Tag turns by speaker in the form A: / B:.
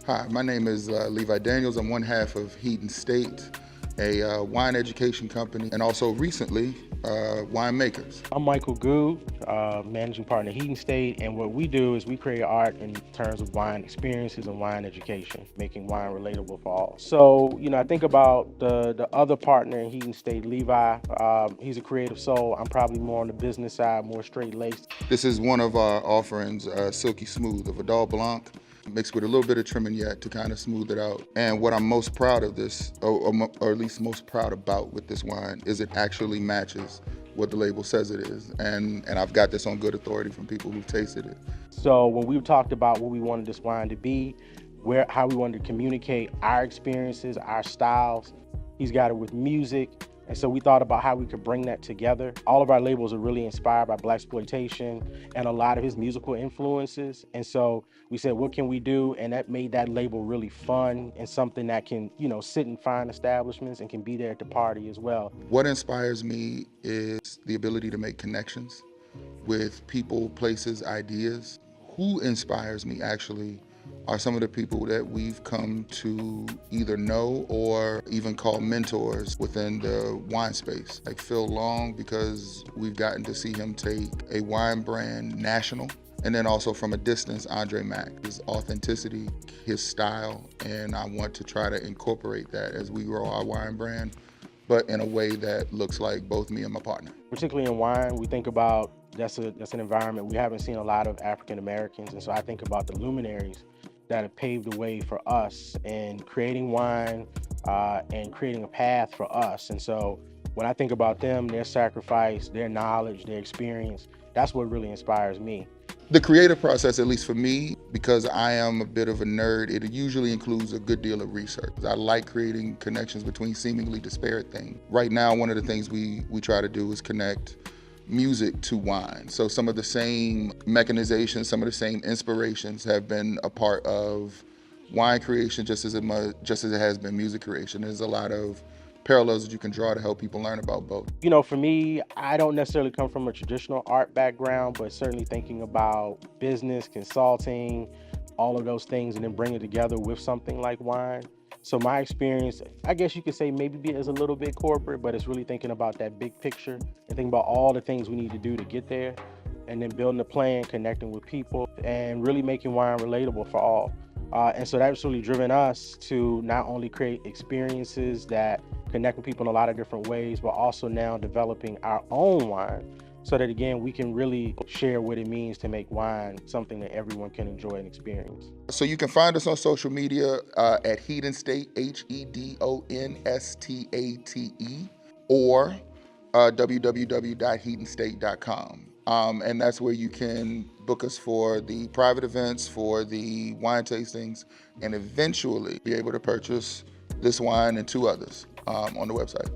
A: Hi, my name is Levi Daniels. I'm one half of Hedon State, a wine education company, and also recently, winemakers.
B: I'm Michael Goo, managing partner at Hedon State, and what we do is we create art in terms of wine experiences and wine education, making wine relatable for all. So, I think about the other partner in Hedon State, Levi. He's a creative soul. I'm probably more on the business side, more straight laced.
A: This is one of our offerings, Silky Smooth, of Vidal Blanc, mixed with a little bit of Trimmignac to kind of smooth it out. And what I'm most proud of this, or at least most proud about with this wine, is it actually matches what the label says it is. And I've got this on good authority from people who've tasted it.
B: So when we talked about what we wanted this wine to be, how we wanted to communicate our experiences, our styles, he's got it with music. And so we thought about how we could bring that together. All of our labels are really inspired by blaxploitation and a lot of his musical influences. And so we said, what can we do? And that made that label really fun and something that can, sit in fine establishments and can be there at the party as well.
A: What inspires me is the ability to make connections with people, places, ideas. Who inspires me actually are some of the people that we've come to either know or even call mentors within the wine space. Like Phil Long, because we've gotten to see him take a wine brand national. And then also from a distance, Andre Mack, his authenticity, his style, and I want to try to incorporate that as we grow our wine brand, but in a way that looks like both me and my partner.
B: Particularly in wine, we think about that's an environment we haven't seen a lot of African Americans, and so I think about the luminaries that have paved the way for us in creating wine and creating a path for us. And so when I think about them, their sacrifice, their knowledge, their experience, that's what really inspires me.
A: The creative process, at least for me, because I am a bit of a nerd, it usually includes a good deal of research. I like creating connections between seemingly disparate things. Right now, one of the things we try to do is connect music to wine. So some of the same mechanizations, some of the same inspirations have been a part of wine creation just as it has been music creation. There's a lot of parallels that you can draw to help people learn about both.
B: For me, I don't necessarily come from a traditional art background, but certainly thinking about business, consulting, all of those things, and then bring it together with something like wine. So my experience, I guess you could say maybe is a little bit corporate, but it's really thinking about that big picture and thinking about all the things we need to do to get there, and then building a plan, connecting with people, and really making wine relatable for all. And so that's really driven us to not only create experiences that connect with people in a lot of different ways, but also now developing our own wine so that, again, we can really share what it means to make wine something that everyone can enjoy and experience.
A: So you can find us on social media at Hedon State, HEDONSTATE, or www.hedonstate.com. And that's where you can book us for the private events, for the wine tastings, and eventually be able to purchase this wine and two others on the website.